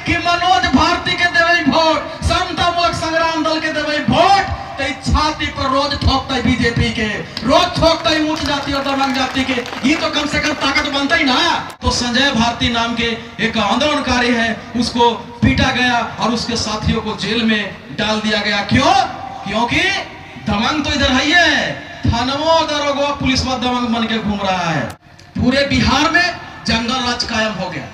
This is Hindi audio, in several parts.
कि मनोज भारती के देवे वोट, समतामूलक संग्राम दल के देवे वोट, तो छाती पर रोज ठोकता है बीजेपी के, रोज ठोकता है ऊंच जाति और दबंग जाति के। ये तो कम से कम ताकत बनता ही ना। तो संजय भारती नाम के एक आंदोलनकारी है, उसको पीटा गया और उसके साथियों को जेल में डाल दिया गया। क्यों? क्योंकि दबंग तो इधर है, थानवो दरोगा पुलिस में दबंग बन के घूम रहा है। पूरे बिहार में जंगल राज कायम हो गया,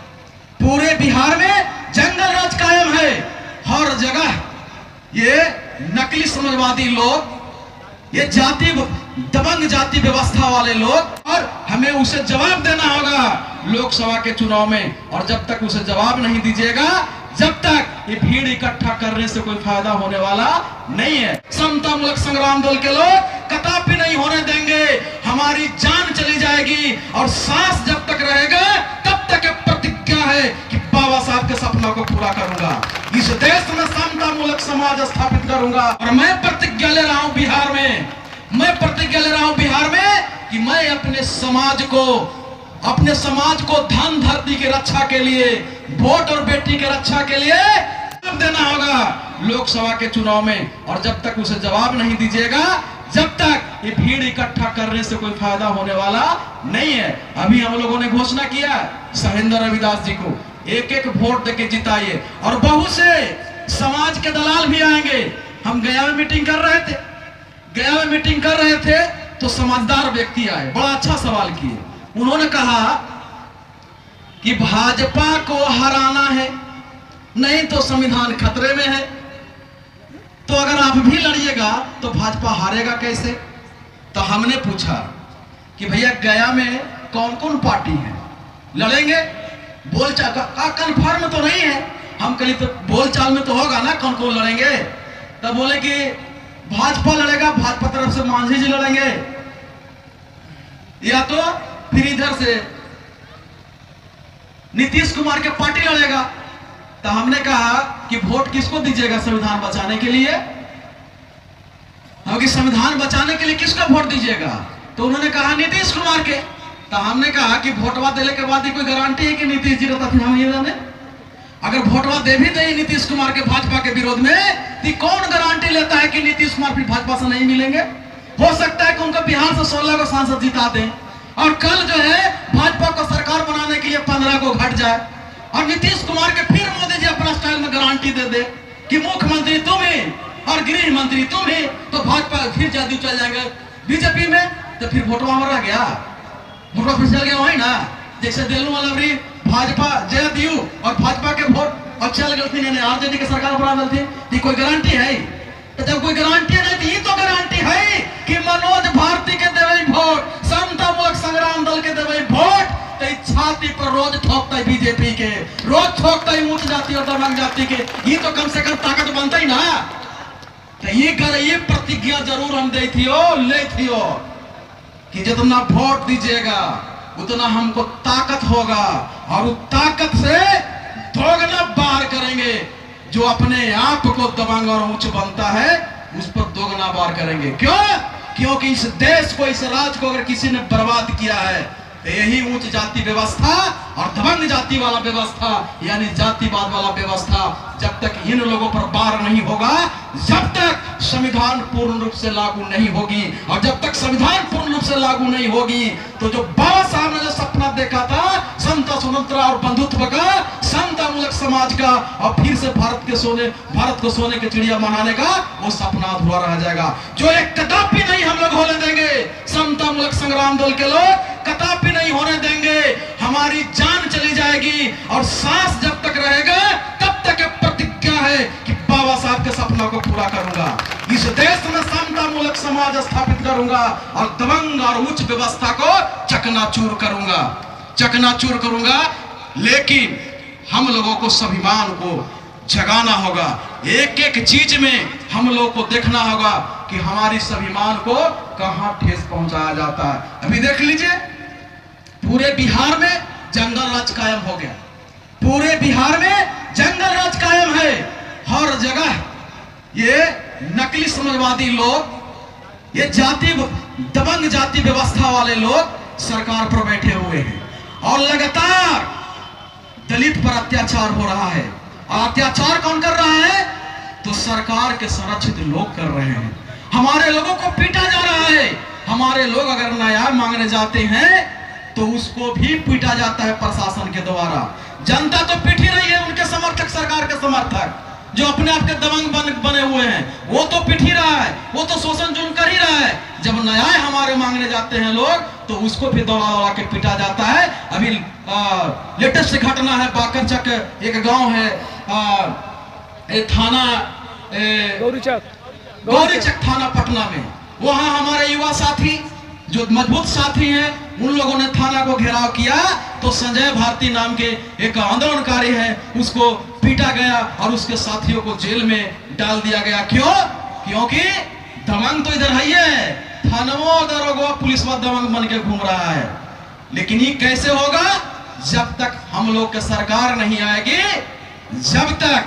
पूरे बिहार में जंगल राज कायम है। हर जगह ये नकली समाजवादी लोग, ये जाति दबंग जाति व्यवस्था वाले लोग, और हमें उसे जवाब देना होगा लोकसभा के चुनाव में। और जब तक उसे जवाब नहीं दीजिएगा, जब तक ये भीड़ इकट्ठा करने से कोई फायदा होने वाला नहीं है। समतामूलक संग्राम दल के लोग कदापि नहीं होने देंगे। हमारी जान चली जाएगी और सांस जब तक रहेगा तब तक प्रतिज्ञा है कि बाबा साहब के सपना को पूरा करूंगा, इस देश में समतामूलक समाज स्थापित करूंगा। और मैं प्रतिज्ञा ले रहा हूं बिहार में, मैं प्रतिज्ञा ले रहा हूं बिहार में कि मैं अपने समाज को धन धरती की रक्षा के लिए, वोट और बेटी की रक्षा के लिए देना होगा लोकसभा के चुनाव में। और जब तक उसे जवाब नहीं दीजिएगा, जब तक ये भीड़ इकट्ठा करने से कोई फायदा होने वाला नहीं है। अभी हम लोगों ने घोषणा किया शैलेंद्र रविदास जी को एक एक वोट देके जिताइए, और बहुत से समाज के दलाल भी आएंगे। हम गया में मीटिंग कर रहे थे, तो समझदार व्यक्ति आए, बड़ा अच्छा सवाल किए। उन्होंने कहा कि भाजपा को हराना है, नहीं तो संविधान खतरे में है, तो अगर आप भी लड़िएगा तो भाजपा हारेगा कैसे? तो हमने पूछा कि भैया गया में कौन कौन पार्टी है, लड़ेंगे? बोलचाल का कंफर्म तो नहीं है। हम कहीं तो बोलचाल में तो होगा ना कौन कौन लड़ेंगे। तब बोले कि भाजपा लड़ेगा, भाजपा तरफ से मांझी जी लड़ेंगे, या तो फिर इधर से नीतीश कुमार के पार्टी लड़ेगा। तो हमने कहा कि वोट किसको दीजिएगा संविधान बचाने के लिए? कि संविधान बचाने के लिए किसका वोट दीजिएगा? तो उन्होंने कहा नीतीश कुमार के। तो हमने कहा कि वोटवा देने के बाद ही कोई गारंटी है कि नीतीश जी रहता? फिर हम ये जाने, अगर वोटवा दे भी दे नीतीश कुमार के भाजपा के विरोध में, तो कौन गारंटी लेता है कि नीतीश कुमार फिर भाजपा से नहीं मिलेंगे? हो सकता है कि उनको बिहार से 16 को सांसद जिता दें, और कल जो है भाजपा को सरकार बनाने के लिए 15 को घट जाए, और नीतीश कुमार के फिर मोदी जी अपना स्टाइल में गारंटी दे दे कि मुख्यमंत्री तुम ही और गृह मंत्री तुम ही, तो भाजपा फिर जदयू चल जाएंगे बीजेपी में। तो फिर वोटवा में रह गया, वोटवा फिर चल गया वही ना, जैसे दिल्ली वाला भाजपा जदयू और भाजपा के वोट और चल गए थी, आरजेडी की सरकार बना थी। कोई गारंटी है? तो जब कोई गारंटी नहीं थी, ये तो गारंटी है कि मनोज भारती के देवे वोट, समतामूलक संग्राम दल के देवे वोट, तो छाती पर रोज ठोकता है बीजेपी के, रोज ठोकता है ऊंच जाति और दबंग जाति के। ये तो कम से कम ताकत बनता ही ना। तो ये प्रतिज्ञा जरूर हम ले थियो कि जितना वोट दीजिएगा उतना हमको ताकत होगा, और उस ताकत से दोगुना बार करेंगे। जो अपने आप को दबंग और ऊंच बनता है उस पर दोगुना बार करेंगे। क्यों? क्योंकि इस देश को, इस राज्य को अगर किसी ने बर्बाद किया है तो यही ऊंच जाति व्यवस्था और दबंग जाति वाला व्यवस्था, यानी जातिवाद वाला व्यवस्था, जब तक इन लोगों पर बार नहीं होगा, जब तक संविधान पूर्ण रूप से लागू नहीं होगी। और जब तक संविधान पूर्ण रूप से लागू नहीं होगी, तो जो बाबा साहब ने जो सपना देखा था समता, स्वतंत्र और बंधुत्व का, समतामूलक समाज का, और फिर से भारत को सोने की चिड़िया बनाने का, वो सपना अधूरा रह जाएगा। जो एक कदापि नहीं हम लोग होने देंगे। समतामूलक संग्राम दल के लोग कदापि नहीं होने देंगे। हमारी जान चली जाएगी और सांस जब तक रहेगा तब तक प्रतिज्ञा है कि बाबा साहब के सपना को पूरा करूंगा, इस देश में समतामूलक समाज स्थापित करूंगा, और दबंग और उच्च व्यवस्था को चकनाचूर करूंगा। लेकिन हम लोगों को स्वाभिमान को जगाना होगा। एक एक चीज में हम लोग को देखना होगा कि हमारी स्वाभिमान को कहां ठेस पहुंचाया जाता है। अभी देख लीजिए, पूरे बिहार में जंगल राज कायम हो गया, पूरे बिहार में जंगल राज कायम है। हर जगह ये नकली समाजवादी लोग, ये दबंग जाति व्यवस्था वाले लोग सरकार पर बैठे हुए हैं, और लगातार दलित पर अत्याचार हो रहा है, अत्याचार कौन कर रहा है? तो सरकार के संरक्षित लोग कर रहे हैं। हमारे लोगों को पीटा जा रहा है। हमारे लोग अगर न्याय मांगने जाते हैं तो उसको भी पीटा जाता है प्रशासन के द्वारा। जनता तो पीट ही रही है, उनके समर्थक, सरकार के समर्थक जो अपने आप के दबंग बने हुए हैं, वो तो पिट ही रहा है, वो तो शोषण जुल्म कर ही रहा है। जब न्याय हमारे मांगने जाते हैं लोग तो उसको भी दौड़ा दौड़ा के पिटा जाता है। अभी लेटेस्ट घटना है, बाकरचक एक गांव है, थाना गौरीचक थाना पटना में। वहां हमारे युवा साथी जो मजबूत साथी हैं, उन लोगों ने थाना को घेराव किया तो संजय भारती नाम के एक आंदोलनकारी है, उसको पीटा गया और उसके साथियों को जेल में डाल दिया गया। क्यों? क्योंकि दबंग तो इधर है, थानवो दरोगा पुलिस दबंग बन के घूम रहा है। लेकिन ये कैसे होगा? जब तक हम लोग की सरकार नहीं आएगी, जब तक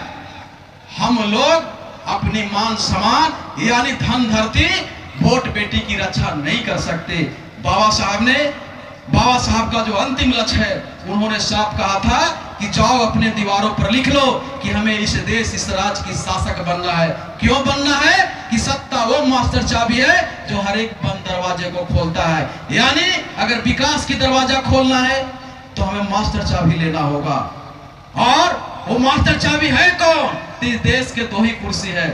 हम लोग अपनी मान सम्मान यानी धन धरती वोट बेटी की रक्षा नहीं कर सकते। बाबा साहब का जो अंतिम लक्ष्य है, उन्होंने साफ कहा था कि जाओ अपने दीवारों पर लिख लो कि हमें इस देश, इस राज्य की शासक बनना है। क्यों बनना है? कि सत्ता वो मास्टर चाबी है जो हर एक बंद दरवाजे को खोलता है। यानी अगर विकास की दरवाजा खोलना है तो हमें मास्टर चाबी लेना होगा। और वो मास्टर चाबी है कौन? इस देश के दो ही कुर्सी है,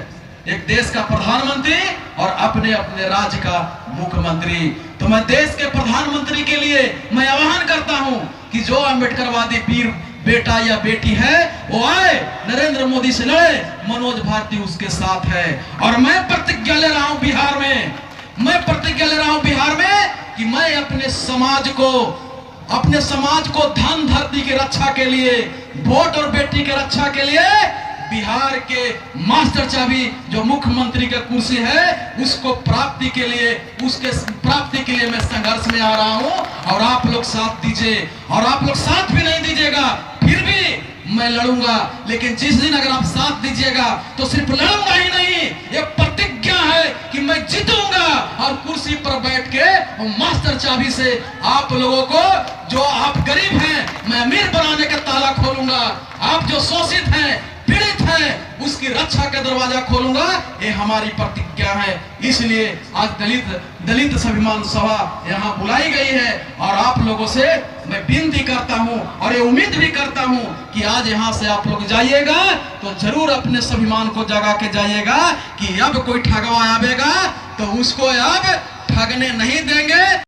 एक देश का प्रधानमंत्री और अपने अपने राज्य का मुख्यमंत्री। तो मैं देश के प्रधानमंत्री के लिए मैं आह्वान करता हूं कि जो अम्बेडकरवादी वीर बेटा या बेटी है वो आए, नरेंद्र मोदी से लड़े, मनोज भारती उसके साथ है। और मैं प्रतिज्ञा ले रहा हूं बिहार में, कि मैं अपने समाज को धन धरती की रक्षा के लिए, वोट और बेटी की रक्षा के लिए बिहार के मास्टर चाबी जो मुख्यमंत्री का कुर्सी है उसको प्राप्ति के लिए मैं संघर्ष में आ रहा हूं। और आप लोग साथ दीजिए, और आप लोग साथ भी नहीं दीजिएगा फिर भी मैं लड़ूंगा। लेकिन जिस दिन अगर आप साथ दीजिएगा तो सिर्फ लड़ूंगा ही नहीं, ये प्रतिज्ञा है कि मैं जीतूंगा और कुर्सी पर बैठ के मास्टर चाबी से आप लोगों को, जो आप गरीब हैं, मैं अमीर बनाने का ताला खोलूंगा। आप जो शोषित हैं, पीड़ित है, उसकी रक्षा का दरवाजा खोलूंगा। ये हमारी प्रतिज्ञा है। इसलिए आज दलित स्वाभिमान सभा यहाँ बुलाई गई है और आप लोगों से मैं विनती करता हूँ और ये उम्मीद भी करता हूँ कि आज यहाँ से आप लोग जाइएगा तो जरूर अपने स्वाभिमान को जगा के जाइएगा कि अब कोई ठगवा आवेगा तो उसको अब ठगने नहीं देंगे।